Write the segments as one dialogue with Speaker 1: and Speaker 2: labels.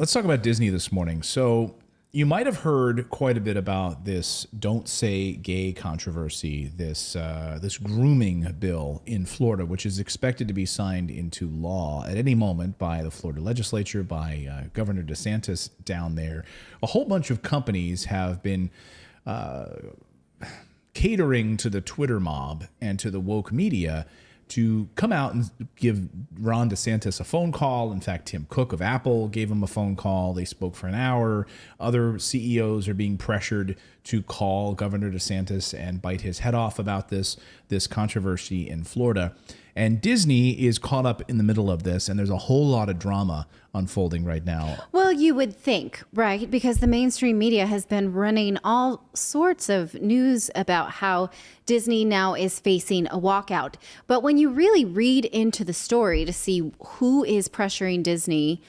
Speaker 1: Let's talk about Disney this morning. So you might have heard quite a bit about this "Don't Say Gay" controversy, this grooming bill in Florida, which is expected to be signed into law at any moment by the Florida legislature, by Governor DeSantis down there. A whole bunch of companies have been catering to the Twitter mob and to the woke media to come out and give Ron DeSantis a phone call. In fact, Tim Cook of Apple gave him a phone call. They spoke for an hour. Other CEOs are being pressured to call Governor DeSantis and bite his head off about this controversy in Florida. And Disney is caught up in the middle of this, and there's a whole lot of drama unfolding right now.
Speaker 2: Well, you would think, right? Because the mainstream media has been running all sorts of news about how Disney now is facing a walkout. But when you really read into the story to see who is pressuring Disney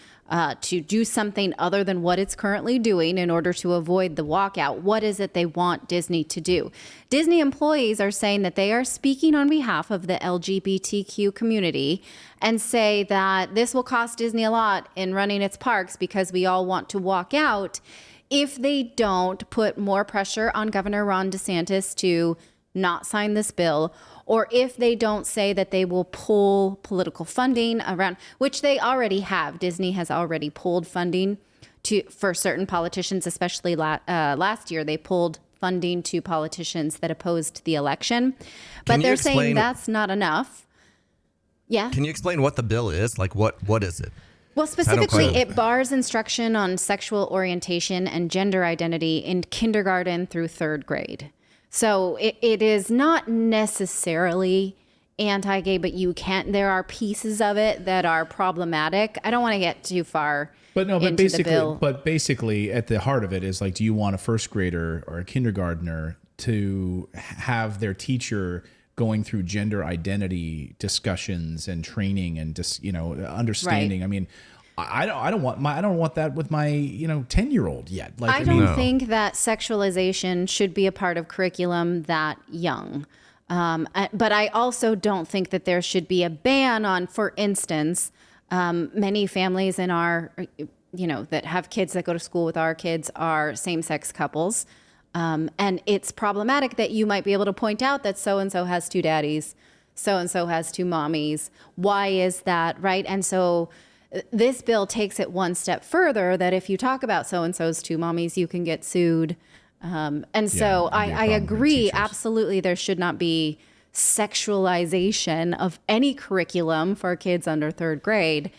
Speaker 2: to do something other than what it's currently doing in order to avoid the walkout, what is it they want Disney to do? Disney employees are saying that they are speaking on behalf of the LGBTQ community and say that this will cost Disney a lot in running its parks because we all want to walk out if they don't put more pressure on Governor Ron DeSantis to not sign this bill, or if they don't say that they will pull political funding around, which they already have. Disney has already pulled funding for certain politicians, especially last year. They pulled funding to politicians that opposed the election. But they're saying that's not enough. Yeah.
Speaker 3: Can you explain what the bill is? Like, what is it?
Speaker 2: Well, specifically, it bars instruction on sexual orientation and gender identity in kindergarten through third grade. So it is not necessarily anti-gay, but there are pieces of it that are problematic. I don't want to get too far into the bill.
Speaker 1: But basically, at the heart of it is like, do you want a first grader or a kindergartner to have their teacher going through gender identity discussions and training and just, understanding? Right. I mean, I don't want that with my 10-year-old yet. Like,
Speaker 2: I don't think that sexualization should be a part of curriculum that young. But I also don't think that there should be a ban on, for instance, many families in our, that have kids that go to school with our kids are same-sex couples. And it's problematic that you might be able to point out that so-and-so has two daddies, so-and-so has two mommies. Why is that, right? And so this bill takes it one step further, that if you talk about so-and-so's two mommies, you can get sued. So I agree, absolutely, there should not be sexualization of any curriculum for kids under third grade.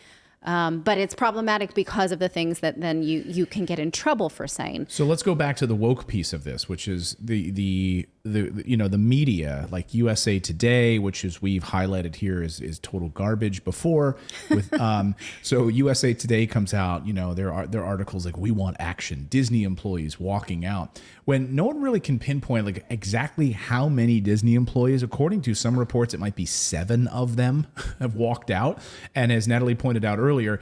Speaker 2: But it's problematic because of the things that then you can get in trouble for saying.
Speaker 1: So let's go back to the woke piece of this, which is the media, like USA Today, which is we've highlighted here is total garbage before. With so USA Today comes out, there are articles like, we want action, Disney employees walking out, when no one really can pinpoint like exactly how many Disney employees. According to some reports, it might be 7 of them have walked out, and as Natalie pointed out earlier,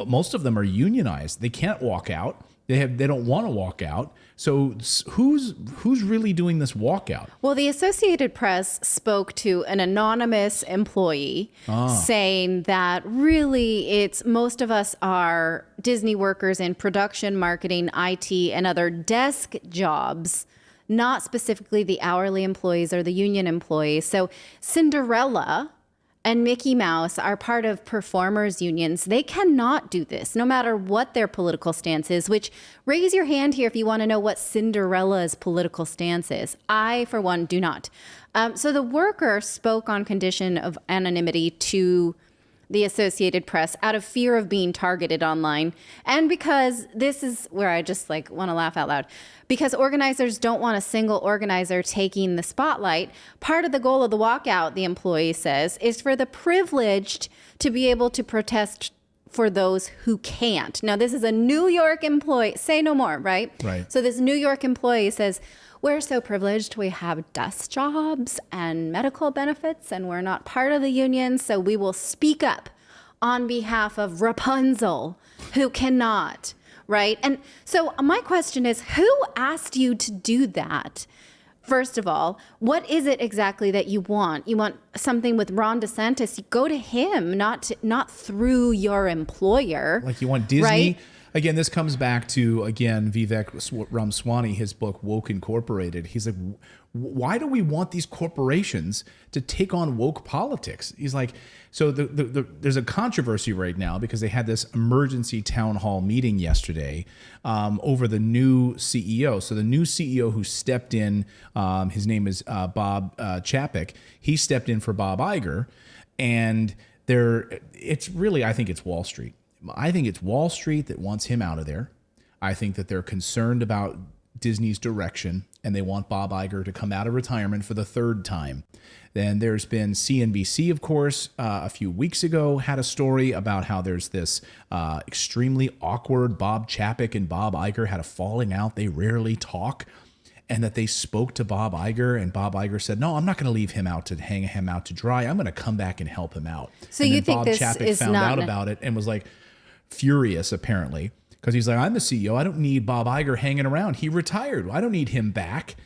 Speaker 1: most of them are unionized. They can't walk out. They don't want to walk out. So who's really doing this walkout?
Speaker 2: Well, the Associated Press spoke to an anonymous employee saying that really it's most of us are Disney workers in production, marketing, IT, and other desk jobs, not specifically the hourly employees or the union employees. So Cinderella and Mickey Mouse are part of performers unions. They cannot do this, no matter what their political stance is, which, raise your hand here if you want to know what Cinderella's political stance is. I, for one, do not. So the worker spoke on condition of anonymity to the Associated Press out of fear of being targeted online. And because this is where I just want to laugh out loud, because organizers don't want a single organizer taking the spotlight. Part of the goal of the walkout, the employee says, is for the privileged to be able to protest for those who can't. Now, this is a New York employee. Say no more, right?
Speaker 1: Right.
Speaker 2: So this New York employee says, we're so privileged. We have desk jobs and medical benefits, and we're not part of the union, so we will speak up on behalf of Rapunzel, who cannot, right? And so my question is, who asked you to do that? First of all, what is it exactly that you want? You want something with Ron DeSantis? You go to him, not through your employer.
Speaker 1: Like you want Disney.
Speaker 2: Right?
Speaker 1: again, this comes back to, again, Vivek Ramaswamy, his book, Woke Incorporated. He's like, why do we want these corporations to take on woke politics? He's like, so there's a controversy right now because they had this emergency town hall meeting yesterday over the new CEO. So the new CEO who stepped in, his name is Bob Chapek. He stepped in for Bob Iger. And it's really, I think it's Wall Street. I think it's Wall Street that wants him out of there. I think that they're concerned about Disney's direction, and they want Bob Iger to come out of retirement for the third time. Then there's been CNBC, of course, a few weeks ago had a story about how there's this extremely awkward Bob Chapek and Bob Iger had a falling out. They rarely talk. And that they spoke to Bob Iger, and Bob Iger said, "No, I'm not going to leave him out to hang him out to dry. I'm going to come back and help him out."
Speaker 2: So
Speaker 1: and
Speaker 2: you
Speaker 1: then
Speaker 2: think
Speaker 1: Bob
Speaker 2: this
Speaker 1: Chapek
Speaker 2: is
Speaker 1: found
Speaker 2: not
Speaker 1: out about it and was like furious, apparently, because he's like, "I'm the CEO. I don't need Bob Iger hanging around. He retired. I don't need him back."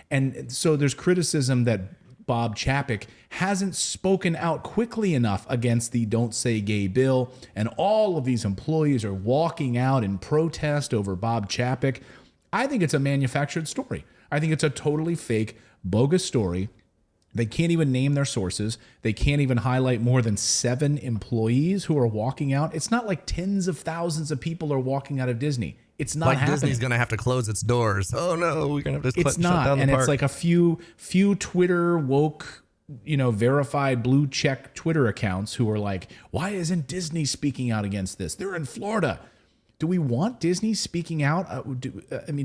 Speaker 1: And so there's criticism that Bob Chapek hasn't spoken out quickly enough against the Don't Say Gay bill, and all of these employees are walking out in protest over Bob Chapek. I think it's a manufactured story. I think it's a totally fake, bogus story. They can't even name their sources. They can't even highlight more than 7 employees who are walking out. It's not like tens of thousands of people are walking out of Disney. It's not
Speaker 3: Like
Speaker 1: happening.
Speaker 3: Disney's going to have to close its doors. Oh no, we're going to have to
Speaker 1: It's
Speaker 3: shut
Speaker 1: not,
Speaker 3: down the
Speaker 1: and
Speaker 3: park.
Speaker 1: it's like a few Twitter woke, verified blue check Twitter accounts who are like, "Why isn't Disney speaking out against this? They're in Florida." Do we want Disney speaking out?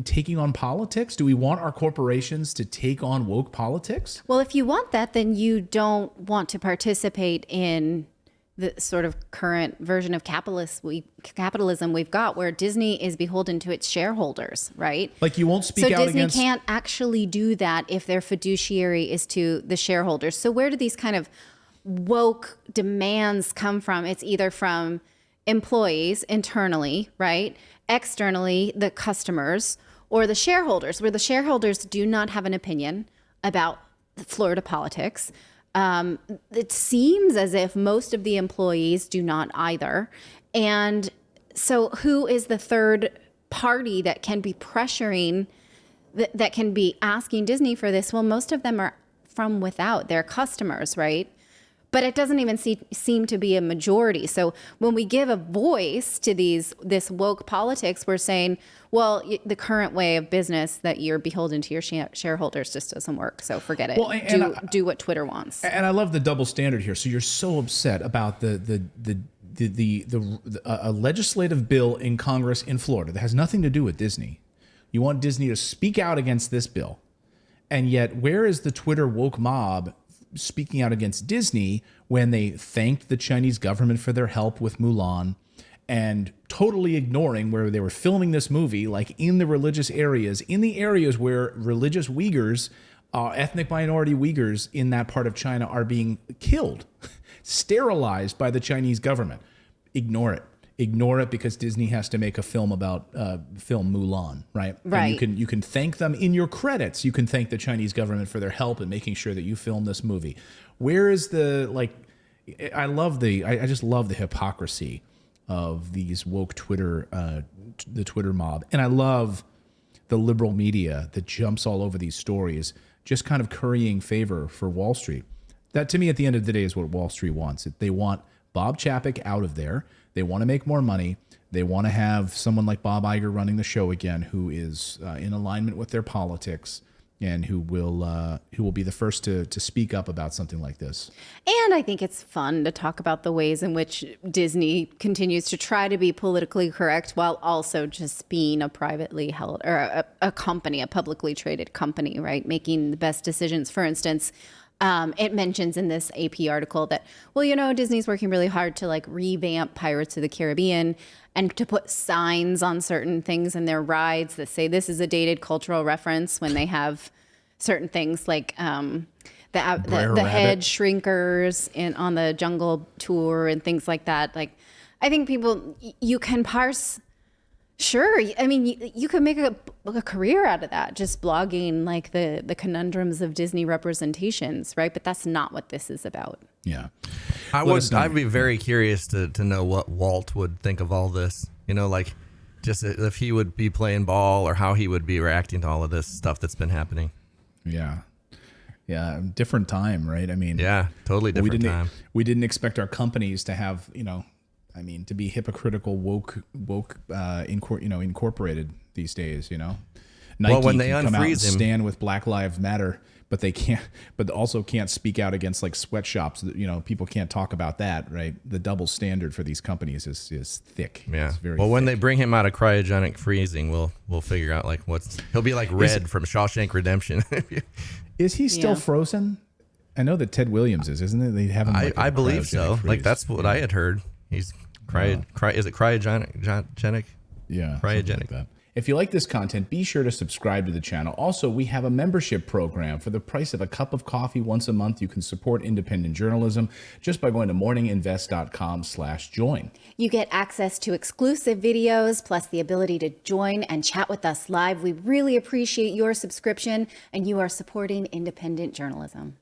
Speaker 1: Taking on politics? Do we want our corporations to take on woke politics?
Speaker 2: Well, if you want that, then you don't want to participate in the sort of current version of capitalism we've got, where Disney is beholden to its shareholders, right?
Speaker 1: Like, you won't speak
Speaker 2: so
Speaker 1: out
Speaker 2: Disney
Speaker 1: against...
Speaker 2: can't actually do that if their fiduciary is to the shareholders. So where do these kind of woke demands come from? It's either from employees internally, right? Externally, the customers or the shareholders, where the shareholders do not have an opinion about Florida politics. It seems as if most of the employees do not either. And so who is the third party that can be pressuring, that can be asking Disney for this? Well, most of them are from without, their customers, right? But it doesn't even seem to be a majority. So when we give a voice to this woke politics, we're saying, well, the current way of business that you're beholden to your shareholders just doesn't work. So forget it.
Speaker 1: Well,
Speaker 2: do what Twitter wants.
Speaker 1: And I love the double standard here. So you're so upset about a legislative bill in Congress in Florida that has nothing to do with Disney. You want Disney to speak out against this bill. And yet, where is the Twitter woke mob speaking out against Disney when they thanked the Chinese government for their help with Mulan, and totally ignoring where they were filming this movie, like in the religious areas, in the areas where religious Uyghurs, ethnic minority Uyghurs in that part of China are being killed, sterilized by the Chinese government. Ignore it. Ignore it because Disney has to make a film about film Mulan, right?
Speaker 2: Right.
Speaker 1: And you can thank them in your credits. You can thank the Chinese government for their help in making sure that you film this movie. Where is the I just love the hypocrisy of these woke Twitter, the Twitter mob, and I love the liberal media that jumps all over these stories, just kind of currying favor for Wall Street. That, to me, at the end of the day, is what Wall Street wants. They want Bob Chapek out of there. They want to make more money. They want to have someone like Bob Iger running the show again, who is in alignment with their politics, and who will be the first to speak up about something like this. And
Speaker 2: I think it's fun to talk about the ways in which Disney continues to try to be politically correct while also just being a privately held, or a company, a publicly traded company, right? Making the best decisions. For instance, it mentions in this AP article that, well, Disney's working really hard to revamp Pirates of the Caribbean and to put signs on certain things in their rides that say this is a dated cultural reference, when they have certain things like the head shrinkers on the Jungle Tour and things like that. I think you can parse. Sure. I mean, you could make a career out of that, just blogging the conundrums of Disney representations, right? But that's not what this is about.
Speaker 1: Yeah.
Speaker 3: I'd be very curious to know what Walt would think of all this. just if he would be playing ball or how he would be reacting to all of this stuff that's been happening.
Speaker 1: Yeah. Yeah. Different time, right? I mean,
Speaker 3: Yeah, totally different time.
Speaker 1: We didn't expect our companies to have, to be hypocritical, woke, incorporated these days, Nike
Speaker 3: Well, when they
Speaker 1: can come out and
Speaker 3: unfreeze him-
Speaker 1: stand with Black Lives Matter, but they can't, but also can't speak out against like sweatshops. People can't talk about that, right? The double standard for these companies is thick.
Speaker 3: Yeah.
Speaker 1: It's very
Speaker 3: Well, when
Speaker 1: thick.
Speaker 3: they bring him out of cryogenic freezing, we'll figure out like he'll be like Red from Shawshank Redemption.
Speaker 1: Is he still
Speaker 2: Yeah.
Speaker 1: frozen? I know that Ted Williams isn't it? They have him. Like
Speaker 3: I
Speaker 1: in a
Speaker 3: believe
Speaker 1: cryogenic
Speaker 3: so. Like
Speaker 1: freeze.
Speaker 3: that's what I had heard. He's is it cryogenic?
Speaker 1: Yeah.
Speaker 3: Cryogenic.
Speaker 1: something like that. If you like this content, be sure to subscribe to the channel. Also, we have a membership program. For the price of a cup of coffee once a month, you can support independent journalism just by going to morninginvest.com/join.
Speaker 2: You get access to exclusive videos, plus the ability to join and chat with us live. We really appreciate your subscription, and you are supporting independent journalism.